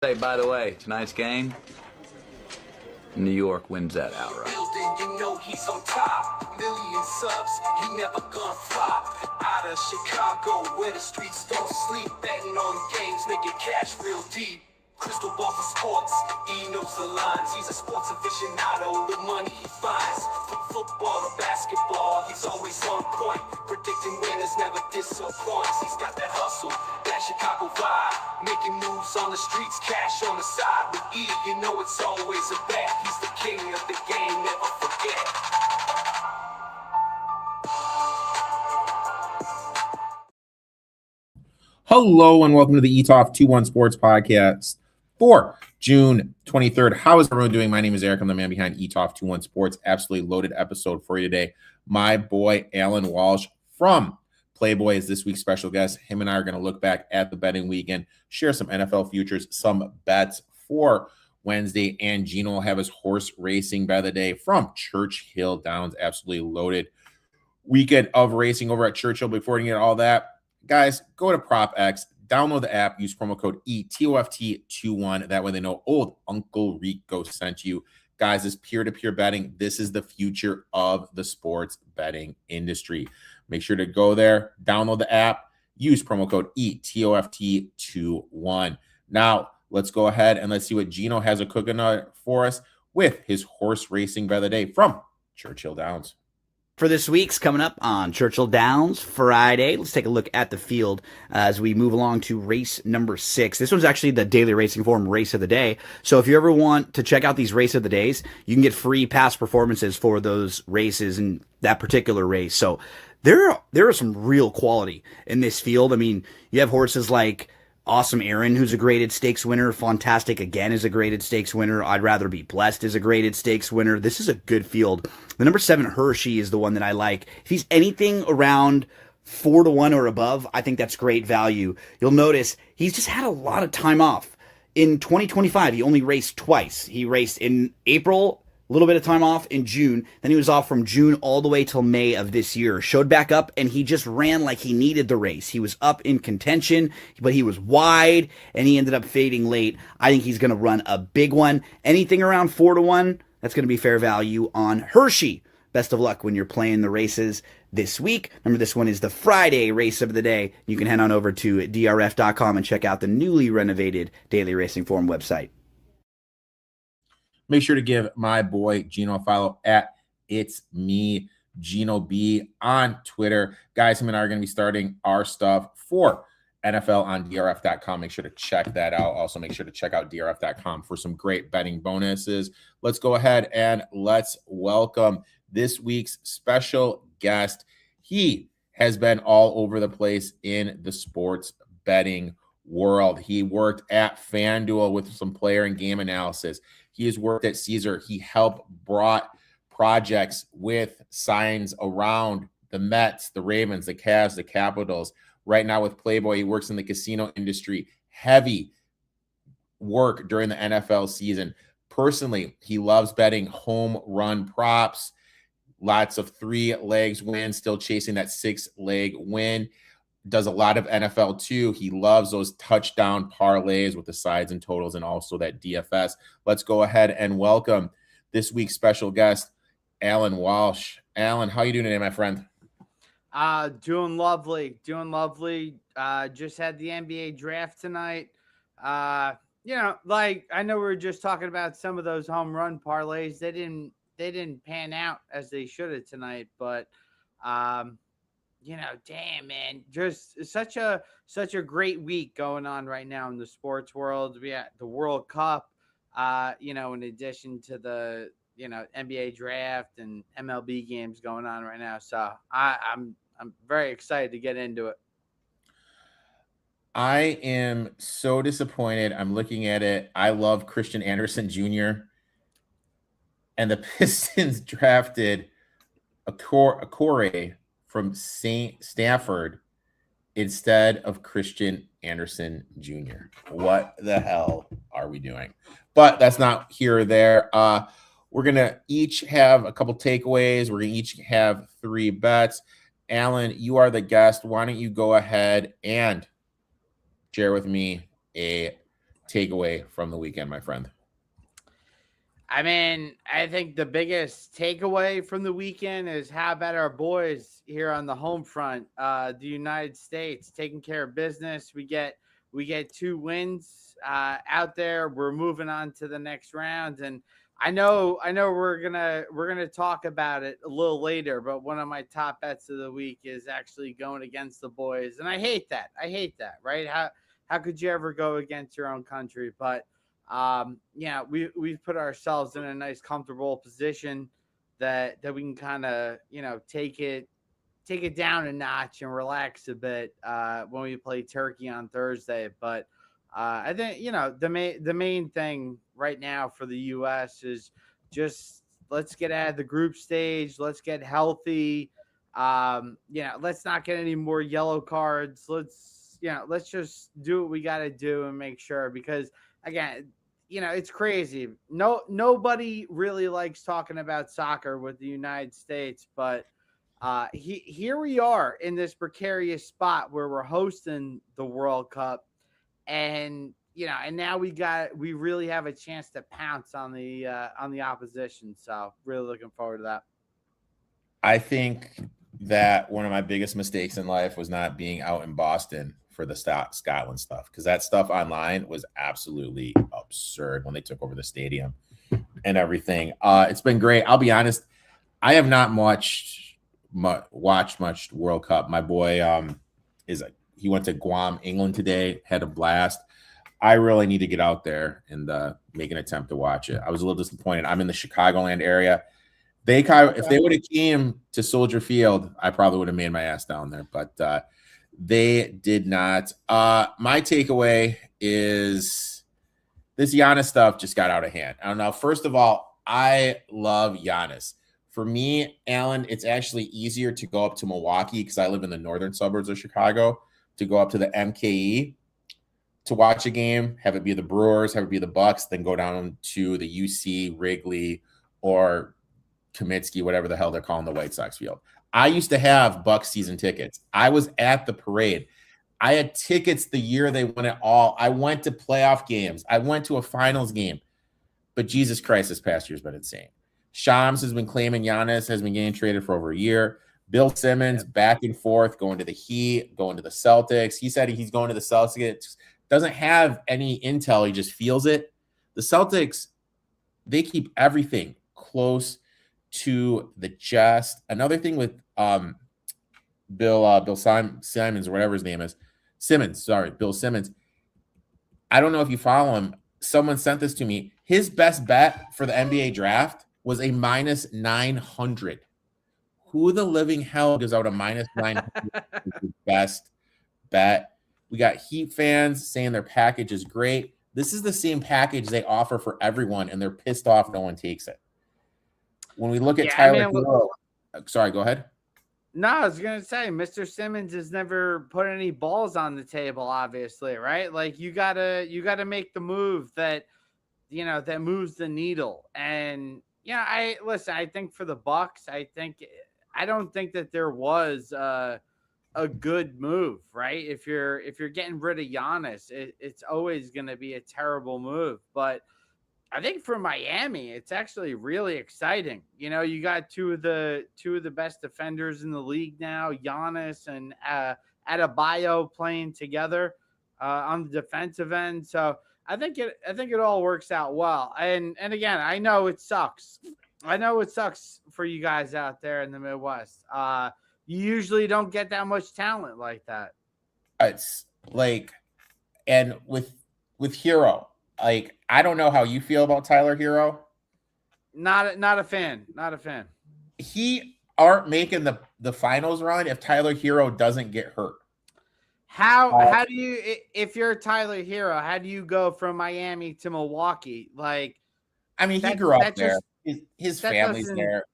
Hey, by the way, tonight's game, New York wins that outright. You know he's on top. Million subs, he never gonna flop. Out of Chicago, where the streets don't sleep. Betting on games, making cash real deep. Crystal ball for sports, he knows the lines. He's a sports aficionado, the money he finds. From football to basketball, he's always on point. Predicting winners never disappoints. He's got that hustle, that Chicago vibe. Making moves on the streets, cash on the side. With E, you know it's always a bet. He's the king of the game, never forget. Hello and welcome to the Etoft21Sports Podcast for June 23rd. How is everyone doing? My name is Eric. I'm the man behind Etoft21Sports. Absolutely loaded episode for you today. My boy, Alan Walsh from Playboy is this week's special guest. Him and I are going to look back at the betting weekend, share some NFL futures, some bets for Wednesday, and Gino will have his horse racing by the day from Churchill Downs. Absolutely loaded weekend of racing over at Churchill. Before we get all that, guys, go to PropX, download the app, use promo code ETOFT21. That way they know old Uncle Rico sent you. Guys, this peer-to-peer betting, this is the future of the sports betting industry. Make sure to go there, download the app, use promo code ETOFT21. Now, let's go ahead and let's see what Gino has a cooking for us with his horse racing by the day from Churchill Downs. For this week's coming up on Churchill Downs Friday, let's take a look at the field as we move along to race number 6. This one's actually the Daily Racing Form race of the day. So if you ever want to check out these race of the days, you can get free past performances for those races in that particular race. So there are some real quality in this field. I mean, you have horses like Awesome Aaron, who's a graded stakes winner. Fantastic Again is a graded stakes winner. I'd Rather Be Blessed is a graded stakes winner. This is a good field. The number 7 Hershey is the one that I like. If he's anything around 4-1 or above, I think that's great value. You'll notice he's just had a lot of time off. In 2025, he only raced twice. He raced in April, a little bit of time off in June. Then he was off from June all the way till May of this year. Showed back up, and he just ran like he needed the race. He was up in contention, but he was wide, and he ended up fading late. I think he's going to run a big one. Anything around 4-1, that's going to be fair value on Hershey. Best of luck when you're playing the races this week. Remember, this one is the Friday race of the day. You can head on over to drf.com and check out the newly renovated Daily Racing Form website. Make sure to give my boy Gino a follow at It's Me Gino B on Twitter. Guys, him and I are going to be starting our stuff for NFL on drf.com. Make sure to check that out. Also, make sure to check out drf.com for some great betting bonuses. Let's go ahead and let's welcome this week's special guest. He has been all over the place in the sports betting world. He worked at FanDuel with some player and game analysis. He has worked at Caesar. He helped brought projects with signs around the Mets, the Ravens, the Cavs, the Capitals. Right now with Playboy, he works in the casino industry. Heavy work during the NFL season. Personally, he loves betting home run props. Lots of 3 legs wins, still chasing that 6-leg win. Does a lot of NFL too. He loves those touchdown parlays with the sides and totals and also that DFS. Let's go ahead and welcome this week's special guest, Alan Walsh. Alan, how you doing today, my friend? Doing lovely. Just had the NBA draft tonight. I know we were just talking about some of those home run parlays. They didn't pan out as they should have tonight, but damn, man, just such a great week going on right now in the sports world. We had the World Cup, in addition to the, NBA draft and MLB games going on right now. So I'm very excited to get into it. I am so disappointed. I'm looking at it. I love Christian Anderson Jr. And the Pistons drafted a Corey from Stanford instead of Christian Anderson Jr. What the hell are we doing? But that's not here or there. We're going to each have a couple takeaways. We're going to each have 3 bets. Alan, you are the guest. Why don't you go ahead and share with me a takeaway from the weekend, my friend? I mean, I think the biggest takeaway from the weekend is how about our boys here on the home front, the United States taking care of business. We get 2 wins out there. We're moving on to the next round, and I know we're gonna talk about it a little later. But one of my top bets of the week is actually going against the boys, and I hate that. Right? How could you ever go against your own country? But yeah, we've put ourselves in a nice, comfortable position that we can kind of, take it down a notch and relax a bit when we play Turkey on Thursday. But I think the main thing right now for the U.S. is just let's get out of the group stage. Let's get healthy. Let's not get any more yellow cards. Let's just do what we got to do and make sure, because again, it's crazy. Nobody really likes talking about soccer with the United States, but here we are in this precarious spot where we're hosting the World Cup, and now we really have a chance to pounce on the opposition. So really looking forward to that. I think that one of my biggest mistakes in life was not being out in Boston for the Scotland stuff, because that stuff online was absolutely absurd when they took over the stadium and everything. It's been great. I'll be honest, I have not watched much World Cup. My boy he went to Guam, England today, had a blast. I really need to get out there and make an attempt to watch it. I was a little disappointed. I'm in the Chicagoland area. If they would have came to Soldier Field, I probably would have made my ass down there, but they did not. My takeaway is this Giannis stuff just got out of hand. I don't know. First of all, I love Giannis. For me, Alan, it's actually easier to go up to Milwaukee because I live in the northern suburbs of Chicago, to go up to the MKE to watch a game, have it be the Brewers, have it be the Bucks, then go down to the UC, Wrigley, or Comiskey, whatever the hell they're calling the White Sox field. I used to have Bucks season tickets. I was at the parade. I had tickets the year they won it all. I went to playoff games. I went to a finals game. But Jesus Christ, this past year's been insane. Shams has been claiming Giannis has been getting traded for over a year. Bill Simmons back and forth, going to the Heat, going to the Celtics. He said he's going to the Celtics. Doesn't have any intel. He just feels it. The Celtics, they keep everything close to the chest. Another thing with Bill Simons, or whatever his name is, Bill Simmons. I don't know if you follow him. Someone sent this to me. His best bet for the NBA draft was a minus 900. Who the living hell gives out a minus 900 best bet? We got Heat fans saying their package is great. This is the same package they offer for everyone, and they're pissed off no one takes it. When we look at Tyler Hero, sorry, go ahead. No, I was gonna say, Mr. Simmons has never put any balls on the table, obviously, right? Like you gotta make the move that that moves the needle. And I think for the Bucks, I don't think that there was a good move, right? If you're getting rid of Giannis, it's always gonna be a terrible move. But I think for Miami, it's actually really exciting. You got two of the best defenders in the league now, Giannis and Adebayo, playing together on the defensive end. So I think it all works out well. And again, I know it sucks. I know it sucks for you guys out there in the Midwest. You usually don't get that much talent like that. It's like, and with Hero. Like, I don't know how you feel about Tyler Hero. Not a fan. Not a fan. He aren't making the finals run if Tyler Hero doesn't get hurt. How do you, if you're Tyler Hero, how do you go from Miami to Milwaukee? Like, I mean, he grew up there. His family's there.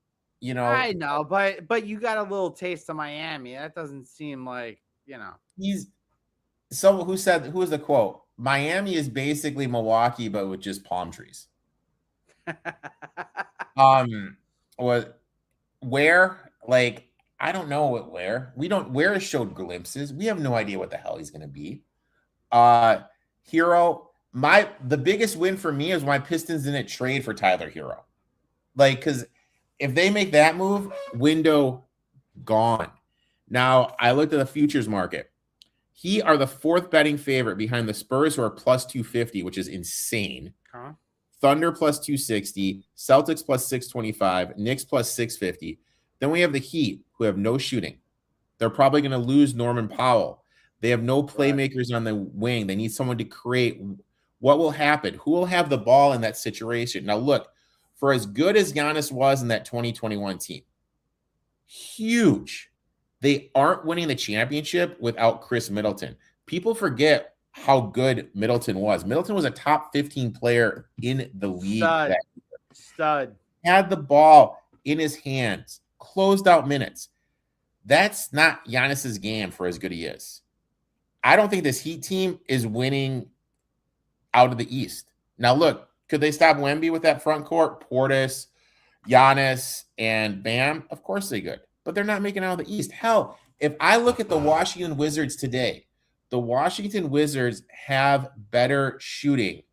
I know, but you got a little taste of Miami. That doesn't seem like he's. So who was the quote? Miami is basically Milwaukee, but with just palm trees. Where? Like, I don't know where. Where has showed glimpses. We have no idea what the hell he's going to be. Hero, The biggest win for me is my Pistons didn't trade for Tyler Hero. Like, because if they make that move, window gone. Now, I looked at the futures market. He are the fourth betting favorite behind the Spurs, who are plus 250, which is insane. Huh? Thunder plus 260, Celtics plus 625, Knicks plus 650. Then we have the Heat, who have no shooting. They're probably going to lose Norman Powell. They have no playmakers on the wing. They need someone to create. What will happen? Who will have the ball in that situation? Now, look, for as good as Giannis was in that 2021 team, huge. They aren't winning the championship without Chris Middleton. People forget how good Middleton was. Middleton was a top 15 player in the league. Stud. Had the ball in his hands, closed out minutes. That's not Giannis's game for as good he is. I don't think this Heat team is winning out of the East. Now, look, could they stop Wemby with that front court? Portis, Giannis, and Bam? Of course they could. But they're not making out of the East. Hell, if I look at the Washington Wizards today, the Washington Wizards have better shooting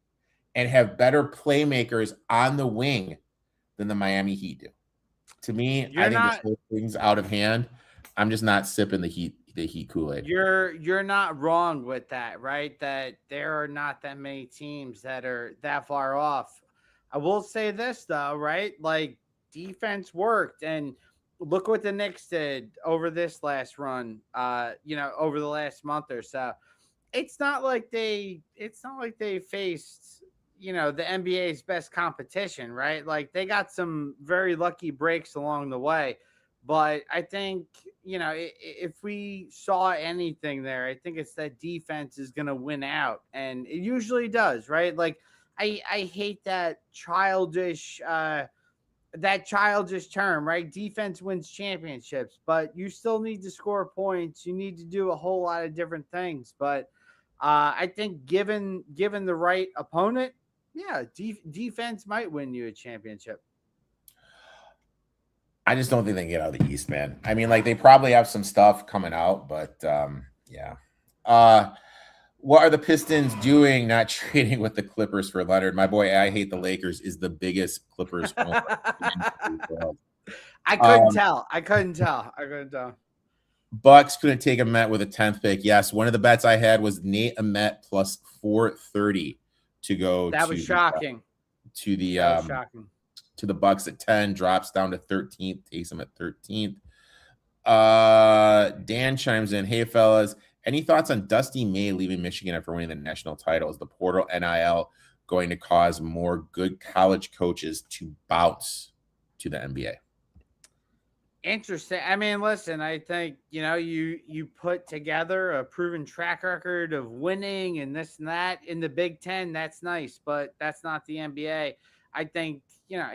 and have better playmakers on the wing than the Miami Heat do. To me, I think this whole thing's out of hand. I'm just not sipping the Heat Kool-Aid. You're not wrong with that, right? That there are not that many teams that are that far off. I will say this though, right? Like defense worked, and look what the Knicks did over this last run, over the last month or so. It's not like they faced, the NBA's best competition, right? Like they got some very lucky breaks along the way. But I think, if we saw anything there, I think it's that defense is going to win out. And it usually does, right? Like I hate that childish term, right? Defense wins championships, but you still need to score points. You need to do a whole lot of different things. But I think given the right opponent, defense might win you a championship. I just don't think they can get out of the East, man. I mean, like they probably have some stuff coming out, but yeah. What are the Pistons doing not trading with the Clippers for Leonard? My boy, I hate the Lakers is the biggest Clippers owner. I couldn't tell. Bucks couldn't take a Met with a 10th pick. Yes, one of the bets I had was Nate Ahmet plus 430 to go. That was shocking. Shocking. To the Bucks at 10, drops down to 13th, takes him at 13th. Dan chimes in, hey fellas, any thoughts on Dusty May leaving Michigan after winning the national title? Is the portal NIL going to cause more good college coaches to bounce to the NBA? Interesting. I mean, listen, I think, you put together a proven track record of winning and this and that in the Big Ten. That's nice, but that's not the NBA. I think,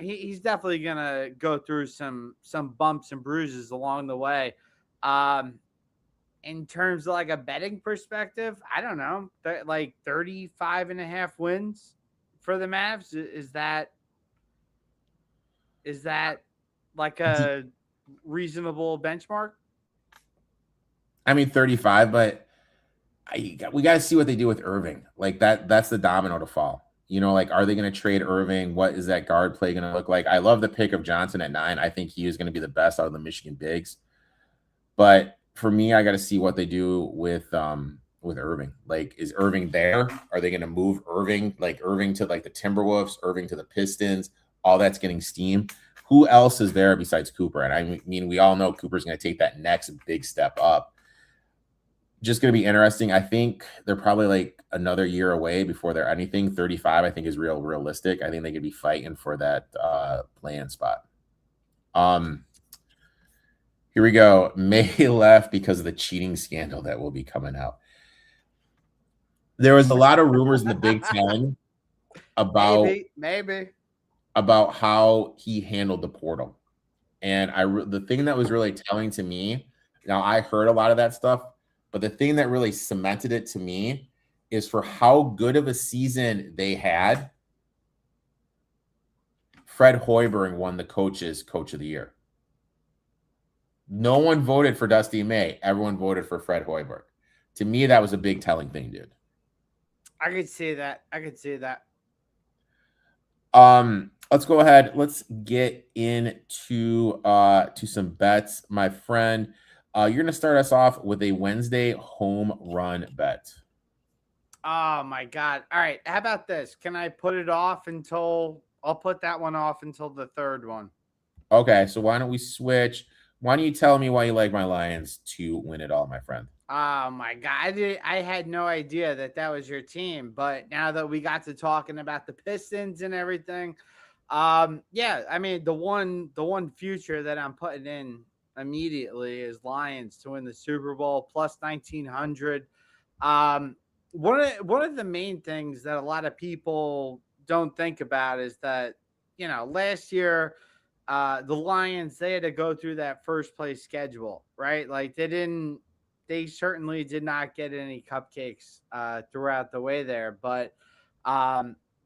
he's definitely going to go through some bumps and bruises along the way. In terms of like a betting perspective, I don't know, like 35.5 wins for the Mavs. Is that like a reasonable benchmark? I mean, 35, but we got to see what they do with Irving. Like that's the domino to fall. Like, are they going to trade Irving? What is that guard play going to look like? I love the pick of Johnson at 9. I think he is going to be the best out of the Michigan bigs. But for me, I got to see what they do with Irving. Like, is Irving there? Are they going to move Irving to like the Timberwolves, Irving to the Pistons? All that's getting steam. Who else is there besides Cooper? And I mean, we all know Cooper's going to take that next big step up. Just going to be interesting. I think they're probably like another year away before they're anything. 35, I think, is realistic. I think they could be fighting for that play-in spot. Here we go. May left because of the cheating scandal that will be coming out. There was a lot of rumors in the Big Ten about maybe about how he handled the portal. And the thing that was really telling to me, now I heard a lot of that stuff, but the thing that really cemented it to me is for how good of a season they had. Fred Hoiberg won the Coach of the Year. No one voted for Dusty May. Everyone voted for Fred Hoiberg. To me, that was a big telling thing, dude. I could see that. I could see that. Let's go ahead. Let's get into to some bets, my friend. You're gonna start us off with a Wednesday home run bet. Oh my God. All right. How about this? Can I put it off until I'll put that one off until the third one? Okay, so why don't we switch? Why don't you tell me why you like my Lions to win it all, my friend? Oh my God. I had no idea that that was your team, but now that we got to talking about the Pistons and everything, yeah, I mean the one future that I'm putting in immediately is Lions to win the Super Bowl plus 1900. Um, one of the main things that a lot of people don't think about is that last year the Lions, they had to go through that first place schedule, right? Like they certainly did not get any cupcakes throughout the way there, but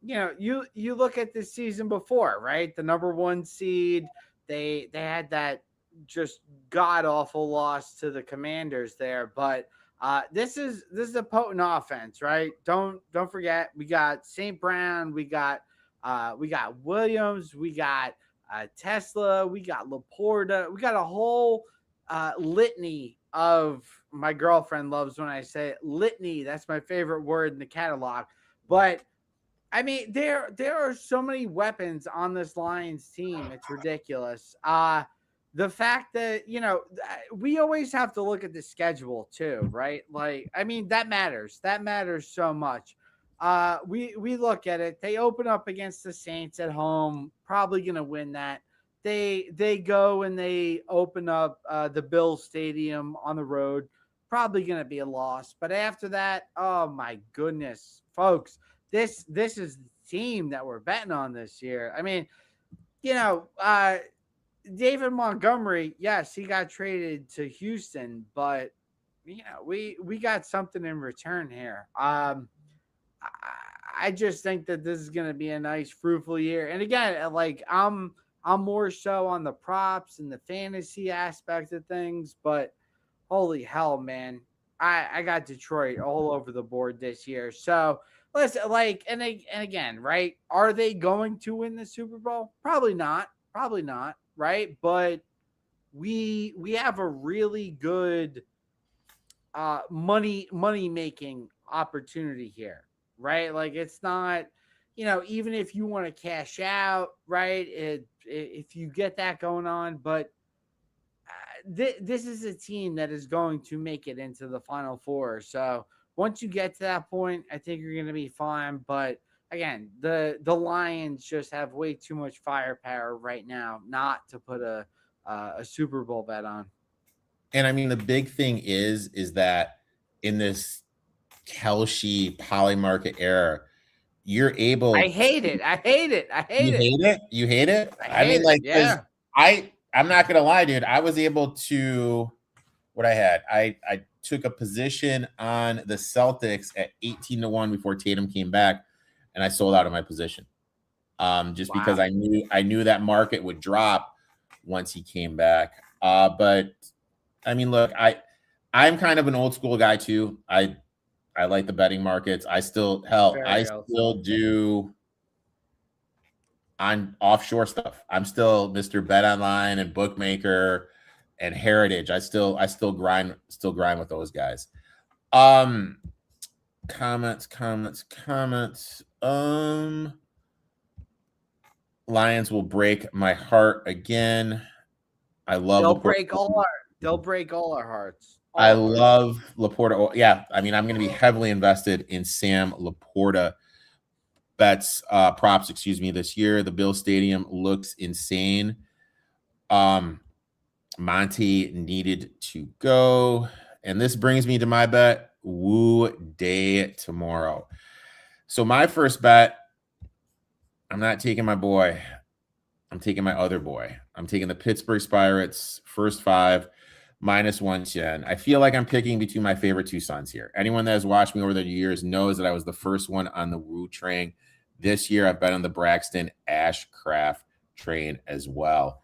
you look at the season before, right? The number one seed, they had that just god awful loss to the Commanders there, but this is a potent offense, right? Don't forget, we got St. Brown, we got Williams, we got Tesla, we got Laporta, we got a whole litany of. My girlfriend loves when I say it, litany. That's my favorite word in the catalog. But I mean, there are so many weapons on this Lions team. It's ridiculous. The fact that we always have to look at the schedule too, right? Like, I mean, that matters. That matters so much. We look at it. They open up against the Saints at home, probably gonna win that. They go and they open up the Bills Stadium on the road, probably gonna be a loss. But after that, oh my goodness, folks, this is the team that we're betting on this year. I mean, David Montgomery, yes, he got traded to Houston, but we got something in return here. I just think that this is going to be a nice, fruitful year. And again, like I'm more so on the props and the fantasy aspect of things, but holy hell, man, I got Detroit all over the board this year. So listen, like, and again, right? Are they going to win the Super Bowl? Probably not, right? But we have a really good money making opportunity here, right? Like, it's not, even if you want to cash out, right? If you get that going on, but this is a team that is going to make it into the Final Four. So once you get to that point, I think you're going to be fine. But again, the Lions just have way too much firepower right now not to put a Super Bowl bet on. And I mean, the big thing is that in this Kelce polymarket era, you're able. I hate it. I hate it. You hate it? I mean, hate like, it. Yeah. I'm not gonna lie, dude. I was able to what I had. I took a position on the Celtics at 18-1 before Tatum came back, and I sold out of my position. Just because I knew that market would drop once he came back. But I mean, look, I'm kind of an old school guy too. I like the betting markets. I still do on offshore stuff. I'm still Mr. Bet Online and Bookmaker and Heritage. I still grind with those guys. Comments. Lions will break my heart again. I love They'll break all our hearts. I love Laporta. Yeah, I mean, I'm going to be heavily invested in Sam Laporta bets, props, this year. The Bill Stadium looks insane. Monty needed to go. And this brings me to my bet, Woo Day tomorrow. So my first bet, I'm not taking my boy. I'm taking my other boy. I'm taking the Pittsburgh Pirates, first 5, -110. I feel like I'm picking between my favorite two sons here. Anyone that has watched me over the years knows that I was the first one on the Woo train. This year, I've bet on the Braxton Ashcraft train as well.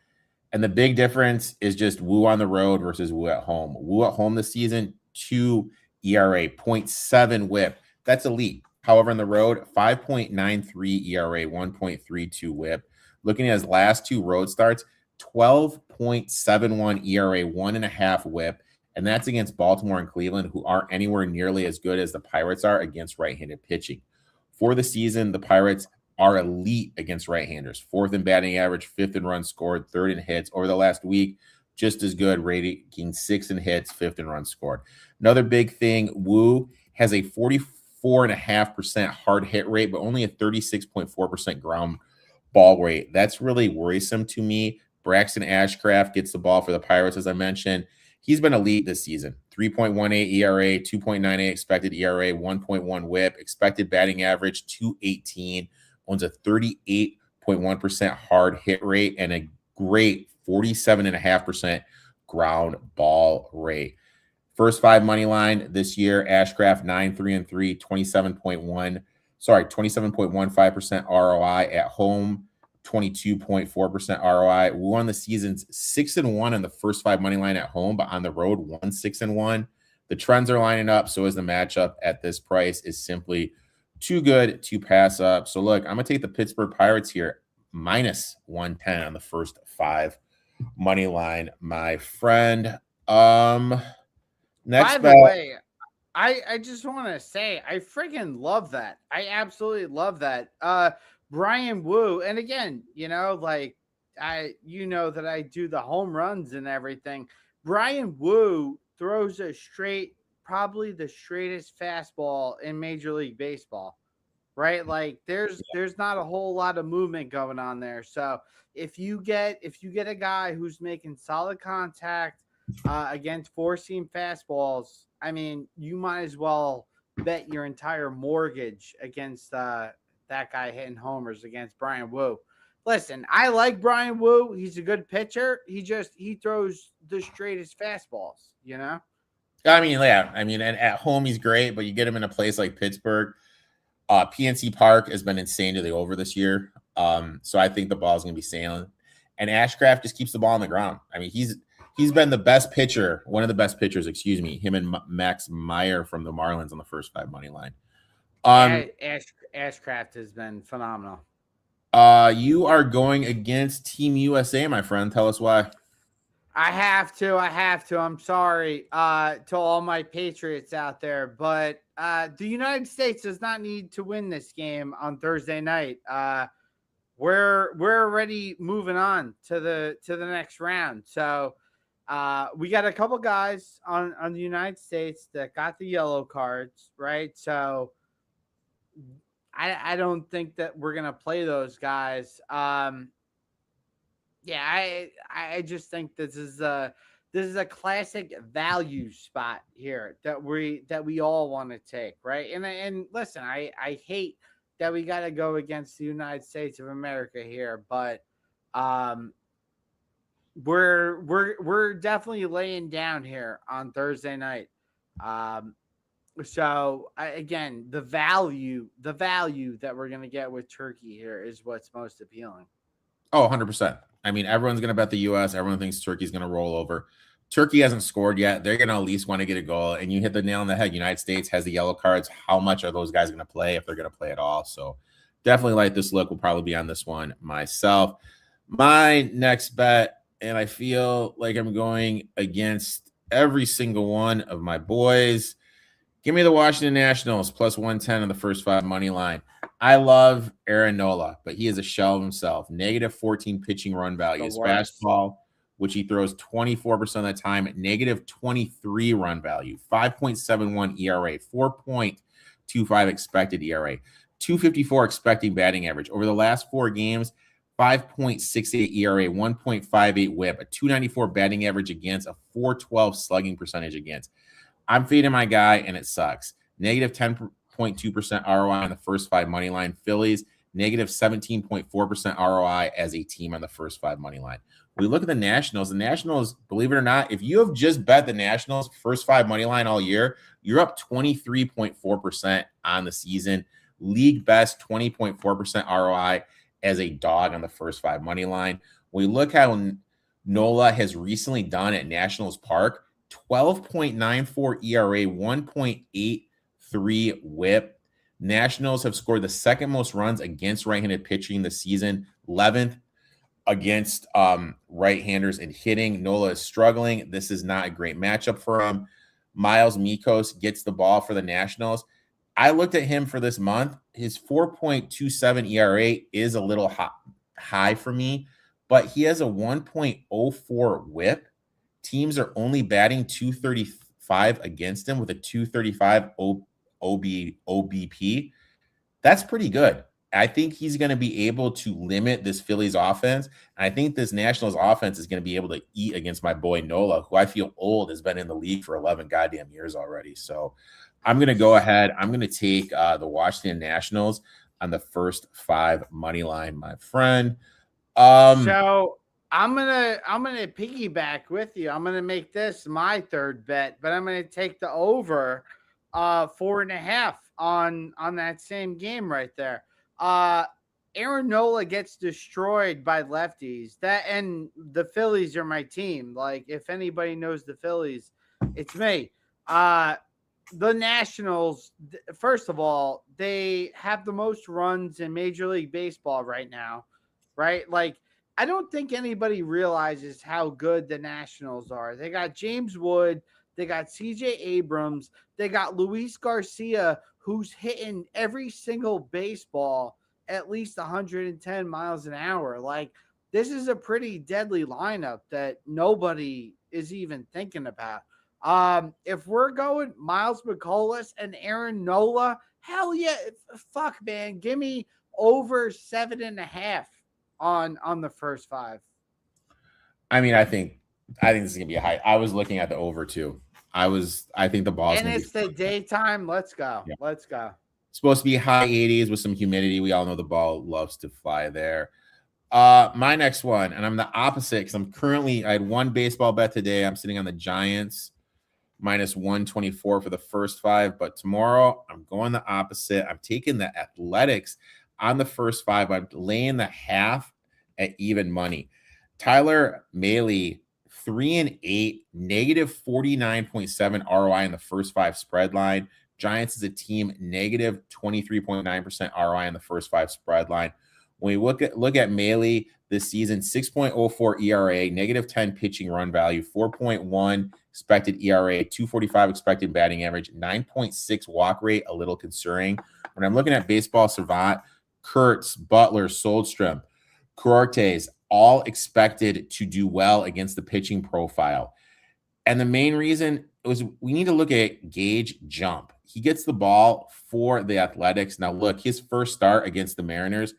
And the big difference is just Woo on the road versus Woo at home. Woo at home this season, 2 ERA, 0.7 whip. That's elite. However, on the road, 5.93 ERA, 1.32 whip. Looking at his last 2 road starts, 12.71 ERA, 1.5 whip. And that's against Baltimore and Cleveland, who aren't anywhere nearly as good as the Pirates are against right-handed pitching. For the season, the Pirates are elite against right-handers. 4th in batting average, 5th in runs scored, 3rd in hits. Over the last week, just as good, rating 6th in hits, 5th in runs scored. Another big thing, Wu has a 44.5% hard hit rate, but only a 36.4% ground ball rate. That's really worrisome to me. Braxton Ashcraft gets the ball for the Pirates, as I mentioned. He's been elite this season. 3.18 ERA, 2.98 expected ERA, 1.1 whip, expected batting average, 218, owns a 38.1% hard hit rate, and a great 47.5% ground ball rate. First 5 money line this year, Ashcraft 9-3-3, 27.15% ROI at home, 22.4% ROI. We won the season's 6-1 in the first 5 money line at home, but on the road, 6-1. The trends are lining up, so is the matchup at this price is simply too good to pass up. So look, I'm gonna take the Pittsburgh Pirates here, minus 110 on the first 5 money line, my friend. Next, by the way, I just want to say I freaking love that. I absolutely love that. Brian Wu, and again, like that I do the home runs and everything. Brian Wu throws probably the straightest fastball in Major League Baseball, right? Like there's not a whole lot of movement going on there. So if you get a guy who's making solid contact against 4-seam fastballs, I mean, you might as well bet your entire mortgage against that guy hitting homers against Brian Wu. Listen, I like Brian Wu. He's a good pitcher. He throws the straightest fastballs, I mean, yeah. I mean, and at home he's great, but you get him in a place like Pittsburgh. PNC Park has been insane to the over this year. So I think the ball's going to be sailing. And Ashcraft just keeps the ball on the ground. I mean, he's been the best pitcher, one of the best pitchers, excuse me, him and Max Meyer from the Marlins on the first 5 money line. Ashcraft has been phenomenal. You are going against Team USA, my friend. Tell us why. I have to. I'm sorry to all my Patriots out there, but the United States does not need to win this game on Thursday night. We're already moving on to the next round. So we got a couple guys on the United States that got the yellow cards, right? So I don't think that we're gonna play those guys. I just think this is a classic value spot here that we all want to take, right? And listen, I hate that we got to go against the United States of America here, but we're definitely laying down here on Thursday night. So again, the value that we're going to get with Turkey here is what's most appealing. Oh, 100%. I mean, everyone's going to bet the U.S. Everyone thinks Turkey's going to roll over. Turkey hasn't scored yet. They're going to at least want to get a goal. And you hit the nail on the head. United States has the yellow cards. How much are those guys going to play if they're going to play at all? So definitely like this look. Will probably be on this one myself. My next bet, and I feel like I'm going against every single one of my boys. Give me the Washington Nationals plus 110 on the first 5 money line. I love Aaron Nola, but he is a shell of himself. Negative 14 pitching run value. His fastball, which he throws 24% of the time, negative 23 run value, 5.71 ERA, 4.25 expected ERA, 254 expecting batting average. Over the last 4 games, 5.68 ERA, 1.58 whip, a 294 batting average against, a 412 slugging percentage against. I'm feeding my guy, and it sucks. Negative 10.2% ROI on the first 5 money line. Phillies, negative 17.4% ROI as a team on the first 5 money line. We look at the Nationals, believe it or not, if you have just bet the Nationals first 5 money line all year, you're up 23.4% on the season. League best 20.4% ROI as a dog on the first 5 money line. We look how Nola has recently done at Nationals Park. 12.94 ERA, 1.83 whip. Nationals have scored the second most runs against right-handed pitching this season, 11th against right-handers in hitting. Nola is struggling. This is not a great matchup for him. Miles Mikos gets the ball for the Nationals. I looked at him for this month. His 4.27 ERA is a little high for me, but he has a 1.04 whip. Teams are only batting 235 against him with a 235 OBP. That's pretty good. I think he's going to be able to limit this Phillies offense. And I think this Nationals offense is going to be able to eat against my boy Nola, who I feel old, has been in the league for 11 goddamn years already. So I'm going to go ahead. I'm going to take the Washington Nationals on the first 5 money line, my friend. So I'm gonna piggyback with you. I'm gonna make this my third bet, but I'm gonna take the over 4.5 on that same game right there. Aaron Nola gets destroyed by lefties. That, and the Phillies are my team. Like, if anybody knows the Phillies, it's me. The Nationals, first of all, they have the most runs in Major League Baseball right now, right? Like, I don't think anybody realizes how good the Nationals are. They got James Wood, they got CJ Abrams, they got Luis Garcia, who's hitting every single baseball at least 110 miles an hour. Like, this is a pretty deadly lineup that nobody is even thinking about. If we're going Miles McCollum and Aaron Nola, hell yeah, fuck, man, give me over 7.5 on the first 5. I mean, I think this is gonna be a high. I was looking at the over too. I think the ball's and it's the daytime. Let's go. Yeah. Let's go. Supposed to be high 80s with some humidity. We all know the ball loves to fly there. My next one, and I'm the opposite because I had one baseball bet today. I'm sitting on the Giants minus 124 for the first 5, but tomorrow I'm going the opposite. I'm taking the Athletics on the first 5. I'm laying the half at even money. Tyler Mahle, 3-8, negative 49.7 ROI in the first 5 spread line. Giants as a team, negative 23.9% ROI in the first 5 spread line. When we look at Mahle this season, 6.04 ERA, negative 10 pitching run value, 4.1 expected ERA, 245 expected batting average, 9.6 walk rate, a little concerning. When I'm looking at Baseball Savant, Kurtz, Butler, Soldstrom, Cortes, all expected to do well against the pitching profile. And the main reason was we need to look at Gage Jump. He gets the ball for the Athletics. Now, look, his first start against the Mariners,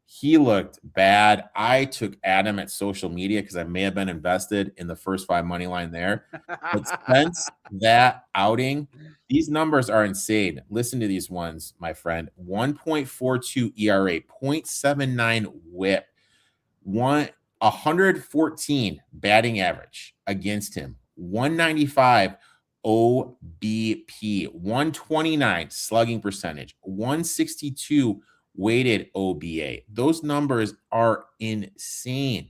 he looked bad. I took Adam at social media because I may have been invested in the first 5 money line there. But since that outing, these numbers are insane. Listen to these ones, my friend. 1.42 ERA, 0.79 whip, 114 batting average against him, 195 OBP, 129 slugging percentage, 162 weighted OBA. Those numbers are insane.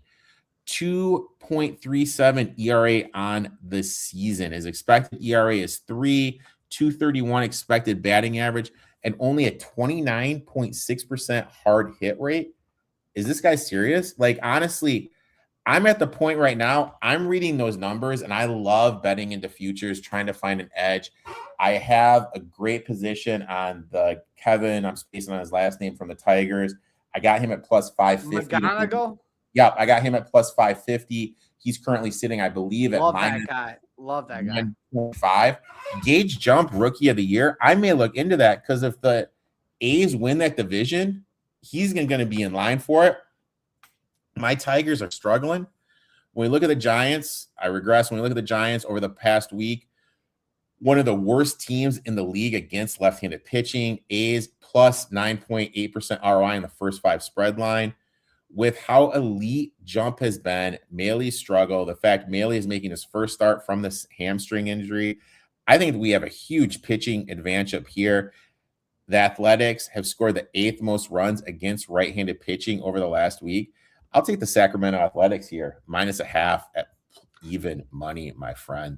2.37 ERA on the season. His expected ERA is 3, 231 expected batting average, and only a 29.6% hard hit rate. Is this guy serious? Like, honestly, I'm at the point right now, I'm reading those numbers and I love betting into futures, trying to find an edge. I have a great position on the Kevin, I'm spacing on his last name, from the Tigers. I got him at plus 550. McGonigal? Yep, I got him at plus 550. He's currently sitting, I believe, at minus Love that guy. 9.5. Gage Jump, rookie of the year. I may look into that because if the A's win that division, he's going to be in line for it. My Tigers are struggling. When we look at the Giants, I regress. When we look at the Giants over the past week, one of the worst teams in the league against left-handed pitching. A's plus 9.8% ROI in the first 5 spread line. With how elite Jump has been, Mahle's struggle, the fact Mahle is making his first start from this hamstring injury, I think we have a huge pitching advantage up here. The Athletics have scored the 8th most runs against right-handed pitching over the last week. I'll take the Sacramento Athletics here, minus a half at even money, my friend.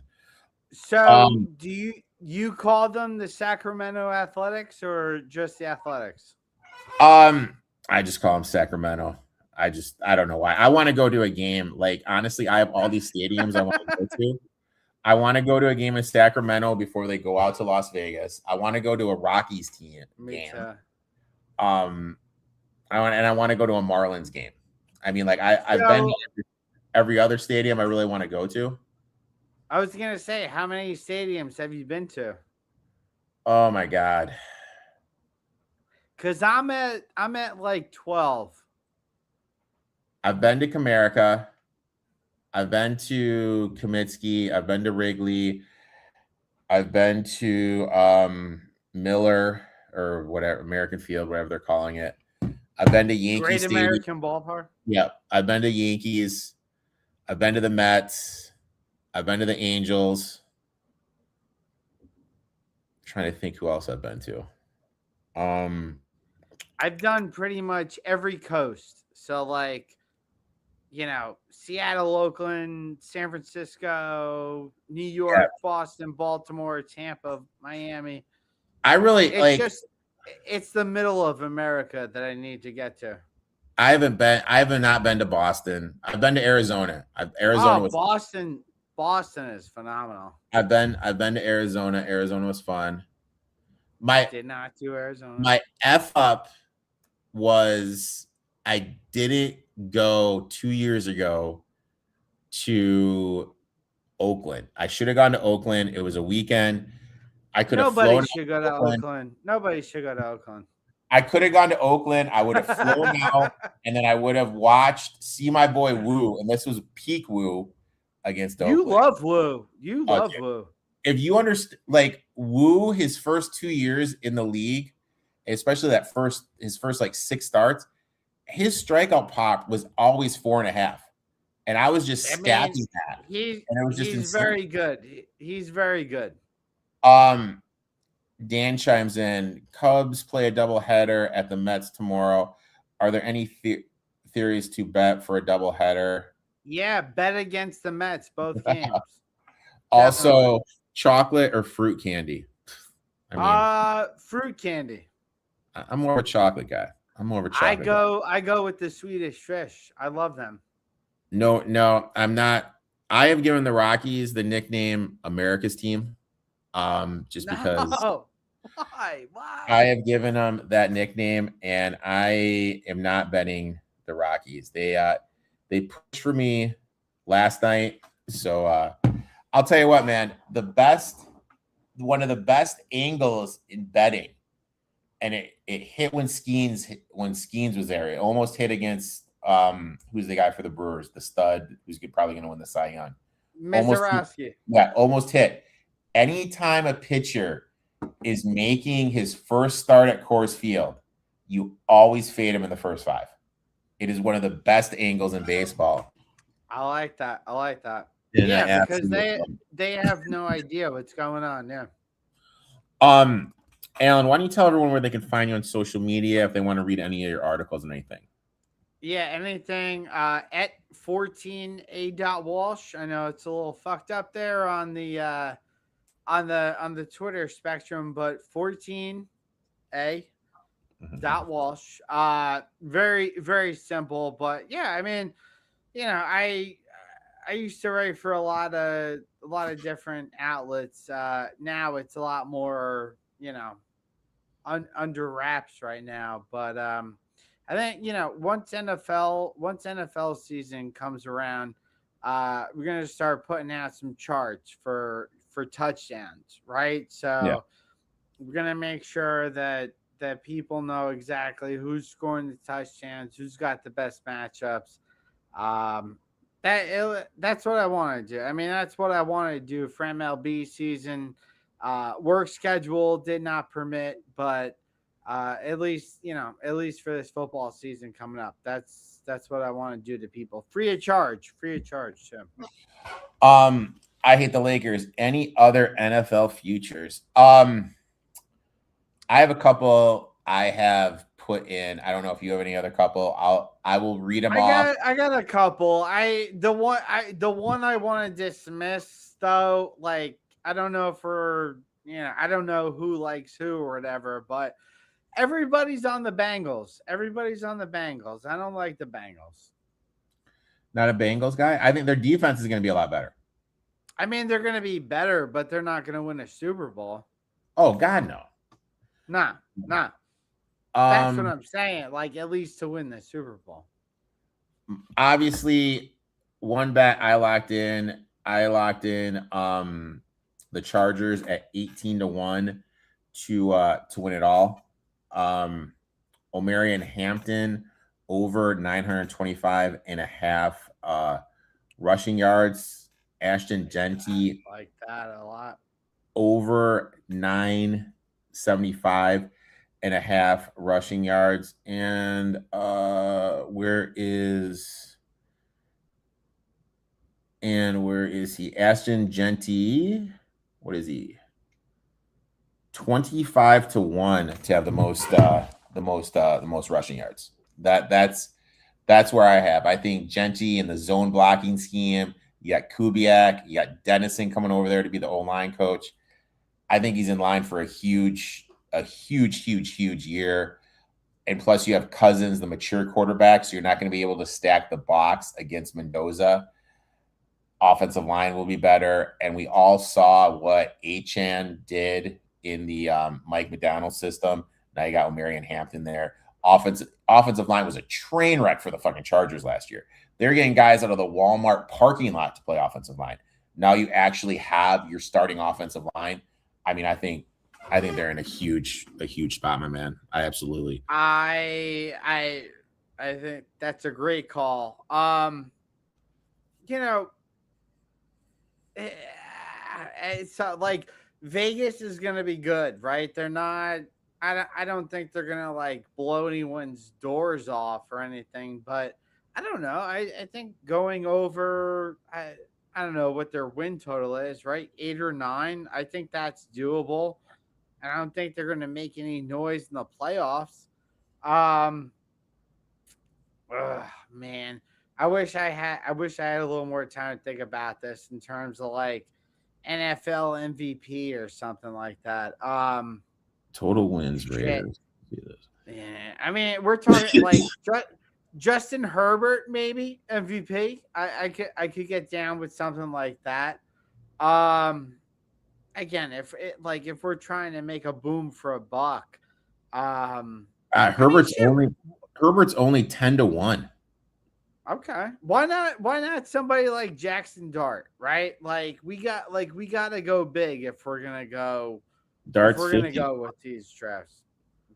So do You call them the Sacramento Athletics or just the Athletics? I just call them Sacramento. I don't know why. I want to go to a game. Like, honestly, I have all these stadiums I want to go to. I want to go to a game in Sacramento before they go out to Las Vegas. I want to go to a Rockies game. Me too. I want to go to a Marlins game. I mean, like I've been to every other stadium I really want to go to. I was gonna say, how many stadiums have you been to? Oh my God. Cause I'm at like 12. I've been to Comerica. I've been to Comiskey. I've been to Wrigley. I've been to Miller or whatever, American Field, whatever they're calling it. I've been to Yankee Great Stadium. American Ballpark. Yeah, I've been to Yankees. I've been to the Mets. I've been to the Angels. I'm trying to think who else I've been to. I've done pretty much every coast. So like, Seattle, Oakland, San Francisco, New York, Boston, Baltimore, Tampa, Miami. I really it's the middle of America that I need to get to. I have not been to Boston. I've been to Arizona. Boston is phenomenal. I've been to Arizona. Arizona was fun. Did not do Arizona. My F up was I didn't go 2 years ago to Oakland. I should have gone to Oakland. It was a weekend. I could have flown. Nobody should go to Oakland. Nobody should go to Oakland. I could have gone to Oakland. I would have flown out, and then I would have see my boy Woo, and this was peak Woo against Oakland. You love Woo. You love Woo. If you understand, like Woo, his first 2 years in the league, especially his first like 6 starts, his strikeout pop was always 4.5, and I was just stacking that. He's very good. He's very good. Dan chimes in. Cubs play a doubleheader at the Mets tomorrow. Are there any theories to bet for a doubleheader? Yeah, bet against the Mets both games. Also, chocolate or fruit candy? Fruit candy. I'm more of a chocolate guy. I go with the Swedish Fish. I love them. No, I'm not. I have given the Rockies the nickname America's team. Just because why? I have given them that nickname, and I am not betting the Rockies. They pushed for me last night, so I'll tell you what, man. One of the best angles in betting, and it hit when Skeens was there. It almost hit against who's the guy for the Brewers, the stud who's probably going to win the Cy Young. Mizorowski. Almost hit. Anytime a pitcher is making his first start at Coors Field, you always fade him in the first 5. It is one of the best angles in baseball. I like that. And yeah, because they have no idea what's going on. Yeah. Alan, why don't you tell everyone where they can find you on social media if they want to read any of your articles and anything? Yeah, anything at 14a.walsh. I know it's a little fucked up there on the Twitter spectrum, but 14a.walsh. Very, very simple, but yeah, I mean, I used to write for a lot of different outlets. Now it's a lot more, under wraps right now, but I think once NFL season comes around, we're gonna start putting out some charts for touchdowns, right? So we're gonna make sure that people know exactly who's scoring the touchdowns, who's got the best matchups. That's what I want to do. I mean, that's what I wanted to do for MLB season. Work schedule did not permit, but at least for this football season coming up, that's what I want to do to people, free of charge too. I hate the Lakers. Any other NFL futures? I have a couple I have put in. I don't know if you have any other couple. I will read them off. I got a couple. The one I want to dismiss though, like I don't know if we're I don't know who likes who or whatever, but everybody's on the Bengals. Everybody's on the Bengals. I don't like the Bengals. Not a Bengals guy. I think their defense is going to be a lot better. I mean, they're going to be better, but they're not going to win a Super Bowl. Oh God, no. Nah. That's what I'm saying. Like, at least to win the Super Bowl. Obviously, one bet I locked in the Chargers at 18-1 to win it all. Omarion Hampton over 925.5 rushing yards. Ashton Genty I like that a lot. over 975.5 rushing yards. And where is he? Ashton Genty, what is he? 25-1 to have the most rushing yards. That's where I have. I think Genty in the zone blocking scheme. You got Kubiak, you got Dennison coming over there to be the O-line coach. I think he's in line for a huge year. And plus you have Cousins, the mature quarterback, so you're not going to be able to stack the box against Mendoza. Offensive line will be better. And we all saw what Achane did in the Mike McDonald system. Now you got Omarion Hampton there. Offensive line was a train wreck for the fucking Chargers last year. They're getting guys out of the Walmart parking lot to play offensive line. Now you actually have your starting offensive line. I mean, I think they're in a huge spot, my man. I think that's a great call. It's like Vegas is going to be good, right? They're not. I don't think they're going to like blow anyone's doors off or anything, but I don't know. I think going over, I don't know what their win total is, right? 8 or 9. I think that's doable. And I don't think they're going to make any noise in the playoffs. Man, I wish I had a little more time to think about this in terms of like NFL MVP or something like that. Total wins, Raiders. Yeah, I mean, we're talking like Justin Herbert, maybe MVP. I could get down with something like that. Again, if we're trying to make a boom for a buck, Herbert's only 10-1. Okay, why not somebody like Jackson Dart, right? Like we got to go big if we're gonna go. Dart's if we're 50. gonna go with these drafts,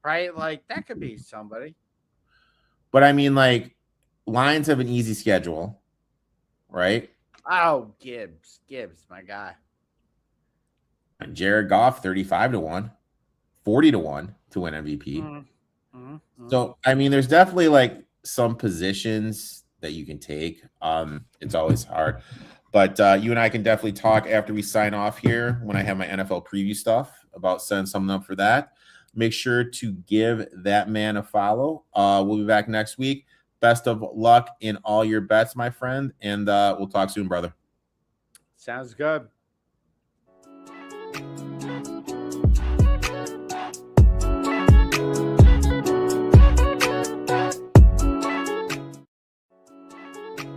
right? Like that could be somebody. But I mean, like, Lions have an easy schedule, right? Oh, Gibbs, my guy. And Jared Goff, 35-1, 40-1 to win MVP. So, I mean, there's definitely like some positions that you can take. It's always hard. But you and I can definitely talk after we sign off here when I have my NFL preview stuff about setting something up for that. Make sure to give that man a follow. We'll be back next week. Best of luck in all your bets, my friend. And we'll talk soon, brother. Sounds good.